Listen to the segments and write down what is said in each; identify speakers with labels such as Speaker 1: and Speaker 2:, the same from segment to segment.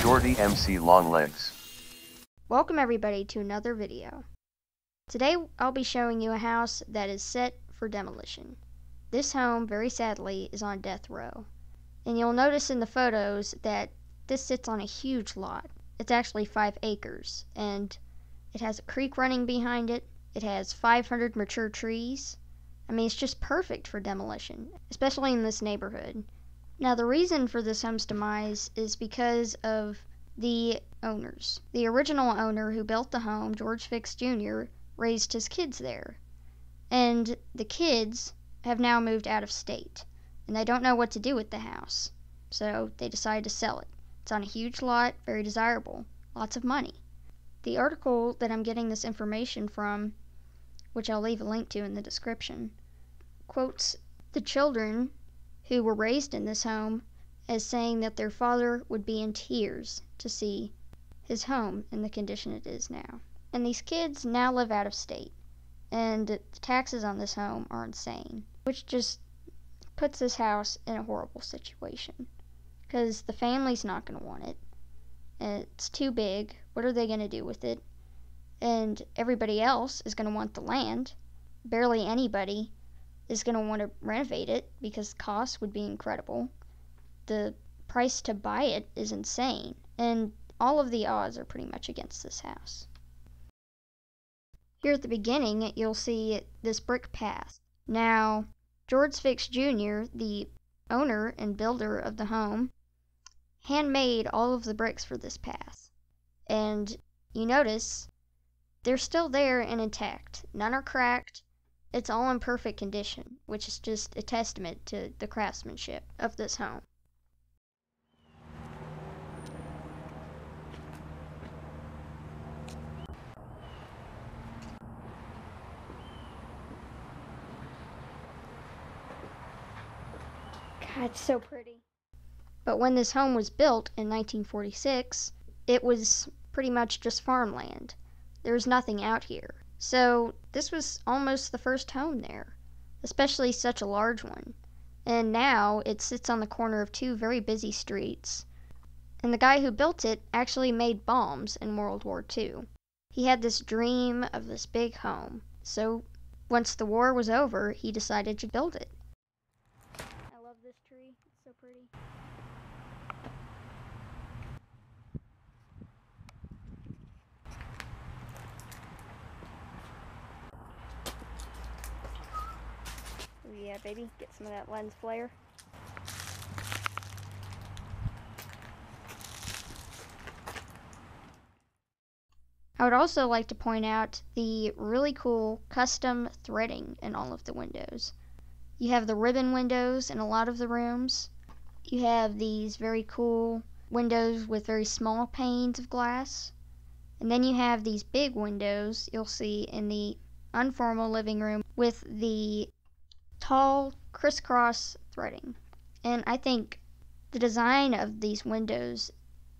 Speaker 1: Shorty MC Long Legs.
Speaker 2: Welcome everybody to another video. Today I'll be showing you a house that is set for demolition. This home, very sadly, is on death row. And you'll notice in the photos that this sits on a huge lot. It's actually 5 acres, and it has a creek running behind it. It has 500 mature trees. I mean, it's just perfect for demolition, especially in this neighborhood. Now, the reason for this home's demise is because of the owners. The original owner who built the home, George Fix Jr., raised his kids there. And the kids have now moved out of state, and they don't know what to do with the house. So they decided to sell it. It's on a huge lot, very desirable, lots of money. The article that I'm getting this information from, which I'll leave a link to in the description, quotes the children who were raised in this home as saying that their father would be in tears to see his home in the condition it is now. And these kids now live out of state, and the taxes on this home are insane, which just puts this house in a horrible situation, because the family's not going to want it. It's too big. What are they going to do with it? And everybody else is going to want the land. Barely anybody is going to want to renovate it because the cost would be incredible. The price to buy it is insane, and all of the odds are pretty much against this house. Here at the beginning, you'll see this brick path. Now, George Fix Jr., the owner and builder of the home, handmade all of the bricks for this path. And you notice they're still there and intact. None are cracked. It's all in perfect condition, which is just a testament to the craftsmanship of this home. God, it's so pretty. But when this home was built in 1946, it was pretty much just farmland. There was nothing out here. So this was almost the first home there, especially such a large one. And now it sits on the corner of 2 very busy streets. And the guy who built it actually made bombs in World War II. He had this dream of this big home. So once the war was over, he decided to build it. I love this tree. It's so pretty. Yeah, baby, get some of that lens flare. I would also like to point out the really cool custom threading in all of the windows. You have the ribbon windows in a lot of the rooms. You have these very cool windows with very small panes of glass. And then you have these big windows you'll see in the unformal living room with the tall crisscross threading. And I think the design of these windows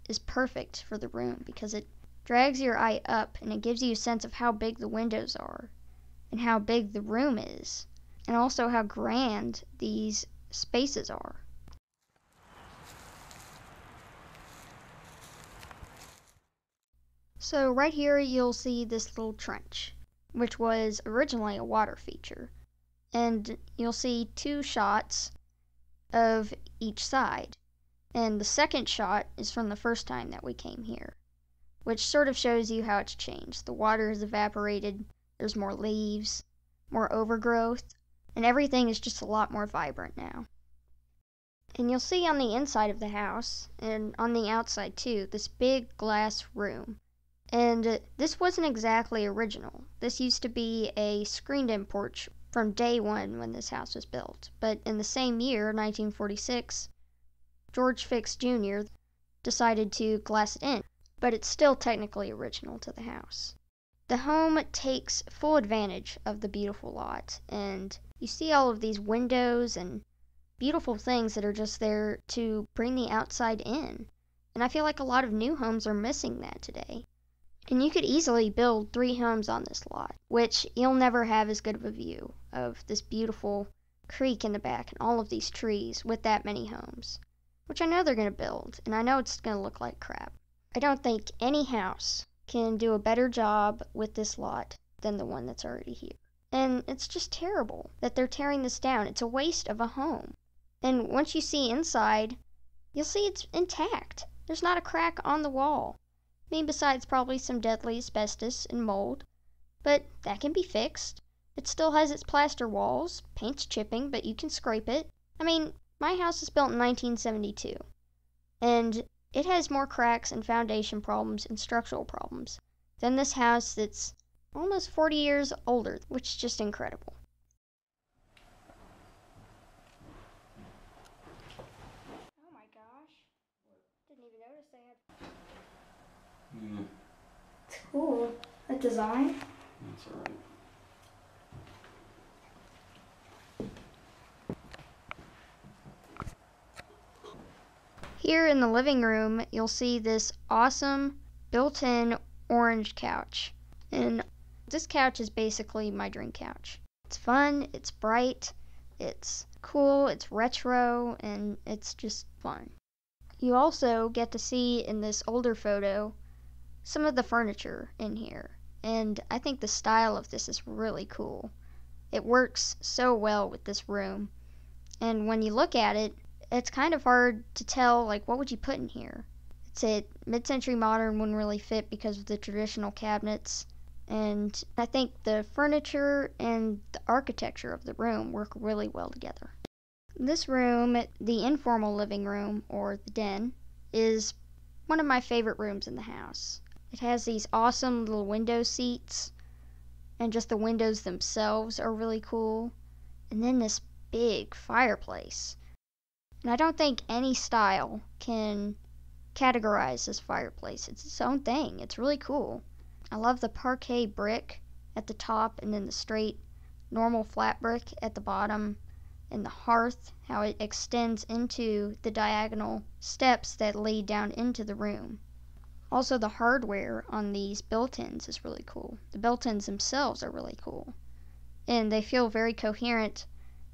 Speaker 2: is perfect for the room because it drags your eye up and it gives you a sense of how big the windows are and how big the room is, and also how grand these spaces are. So right here you'll see this little trench, which was originally a water feature. And you'll see 2 shots of each side. And the second shot is from the first time that we came here, which sort of shows you how it's changed. The water has evaporated, there's more leaves, more overgrowth, and everything is just a lot more vibrant now. And you'll see on the inside of the house, and on the outside too, this big glass room. And this wasn't exactly original. This used to be a screened-in porch from day one when this house was built. But in the same year, 1946, George Fix Jr. decided to glass it in, but it's still technically original to the house. The home takes full advantage of the beautiful lot, and you see all of these windows and beautiful things that are just there to bring the outside in. And I feel like a lot of new homes are missing that today. And you could easily build 3 homes on this lot, which you'll never have as good of a view of this beautiful creek in the back and all of these trees with that many homes, which I know they're going to build, and I know it's going to look like crap. I don't think any house can do a better job with this lot than the one that's already here. And it's just terrible that they're tearing this down. It's a waste of a home. And once you see inside, you'll see it's intact. There's not a crack on the wall. I mean, besides probably some deadly asbestos and mold, but that can be fixed. It still has its plaster walls, paint's chipping, but you can scrape it. I mean, my house was built in 1972, and it has more cracks and foundation problems and structural problems than this house that's almost 40 years older, which is just incredible. Oh my gosh. Didn't even notice they had... It's cool. That design.
Speaker 3: That's alright.
Speaker 2: Here in the living room, you'll see this awesome built-in orange couch. And this couch is basically my dream couch. It's fun, it's bright, it's cool, it's retro, and it's just fun. You also get to see in this older photo some of the furniture in here. And I think the style of this is really cool. It works so well with this room. And when you look at it, it's kind of hard to tell, like, what would you put in here? I'd say mid-century modern wouldn't really fit because of the traditional cabinets. And I think the furniture and the architecture of the room work really well together. This room, the informal living room, or the den, is one of my favorite rooms in the house. It has these awesome little window seats, and just the windows themselves are really cool. And then this big fireplace. And I don't think any style can categorize this fireplace. It's its own thing. It's really cool. I love the parquet brick at the top and then the straight normal flat brick at the bottom, and the hearth, how it extends into the diagonal steps that lead down into the room. Also, the hardware on these built-ins is really cool. The built-ins themselves are really cool, and they feel very coherent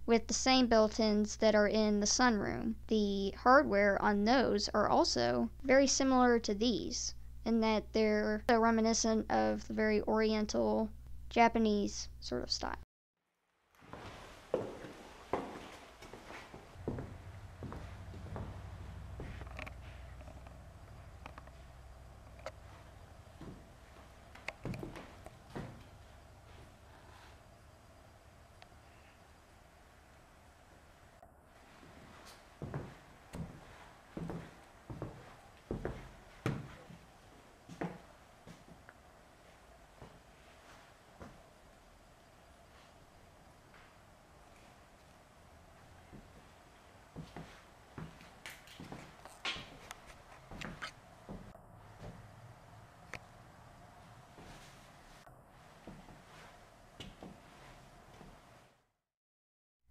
Speaker 2: with the same built-ins that are in the sunroom. The hardware on those are also very similar to these, in that they're so reminiscent of the very oriental Japanese sort of style.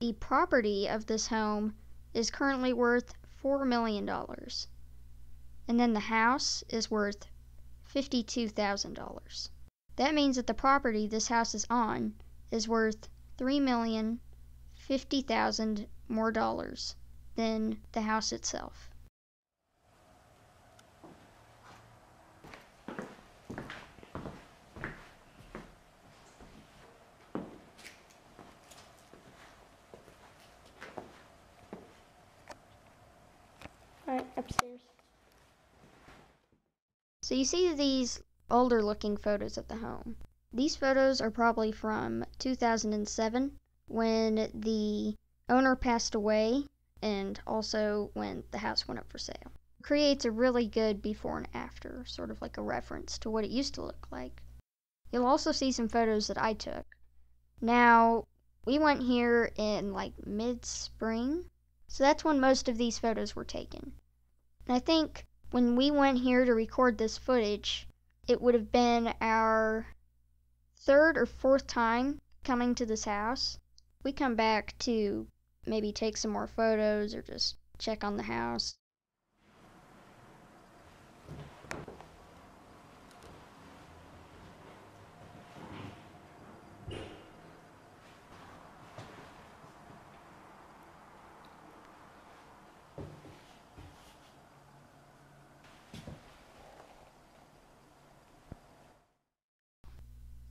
Speaker 2: The property of this home is currently worth $4 million. And then the house is worth $52,000. That means that the property this house is on is worth $3,050,000 more dollars than the house itself. Alright, upstairs. So you see these older looking photos of the home. These photos are probably from 2007 when the owner passed away and also when the house went up for sale. It creates a really good before and after, sort of like a reference to what it used to look like. You'll also see some photos that I took. Now, we went here in like mid-spring, so that's when most of these photos were taken. And I think when we went here to record this footage, it would have been our third or fourth time coming to this house. We come back to maybe take some more photos or just check on the house.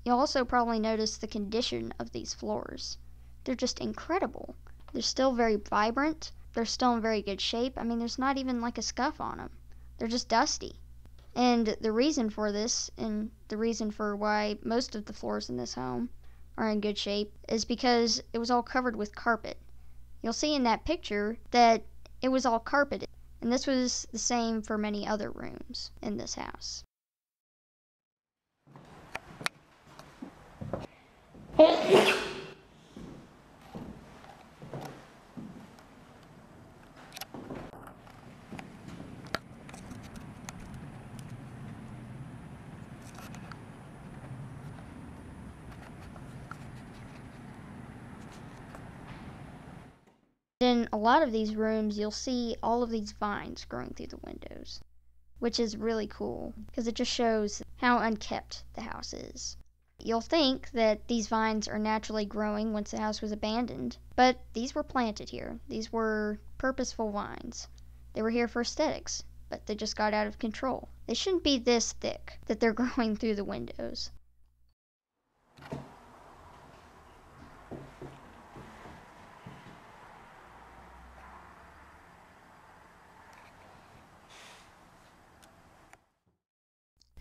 Speaker 2: You'll also probably notice the condition of these floors. They're just incredible. They're still very vibrant. They're still in very good shape. I mean, there's not even like a scuff on them. They're just dusty. And the reason for this, and the reason for why most of the floors in this home are in good shape, is because it was all covered with carpet. You'll see in that picture that it was all carpeted, and this was the same for many other rooms in this house. In a lot of these rooms, you'll see all of these vines growing through the windows, which is really cool because it just shows how unkept the house is. You'll think that these vines are naturally growing once the house was abandoned, but these were planted here. These were purposeful vines. They were here for aesthetics, but they just got out of control. They shouldn't be this thick that they're growing through the windows.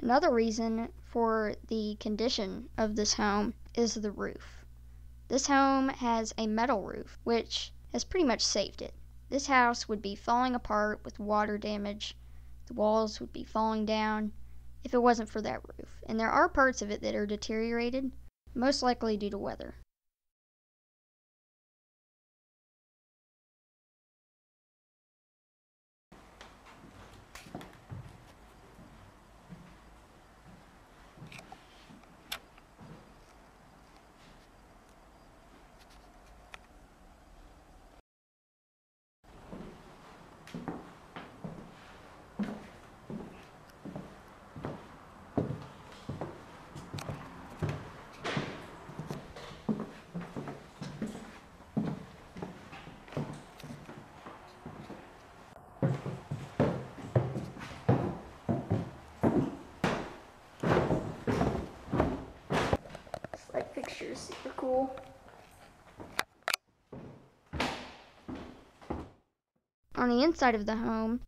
Speaker 2: Another reason for the condition of this home is the roof. This home has a metal roof, which has pretty much saved it. This house would be falling apart with water damage. The walls would be falling down if it wasn't for that roof. And there are parts of it that are deteriorated, most likely due to weather. Light fixture is super cool. On the inside of the home,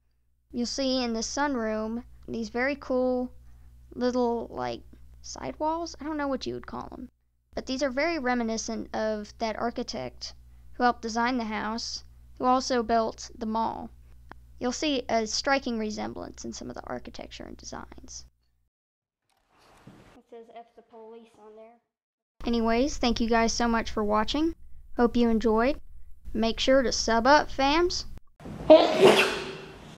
Speaker 2: you'll see in the sunroom these very cool little like sidewalls. I don't know what you would call them, but these are very reminiscent of that architect who helped design the house, who also built the mall. You'll see a striking resemblance in some of the architecture and designs. It says F the police on there. Anyways, thank you guys so much for watching. Hope you enjoyed. Make sure to sub up, fams.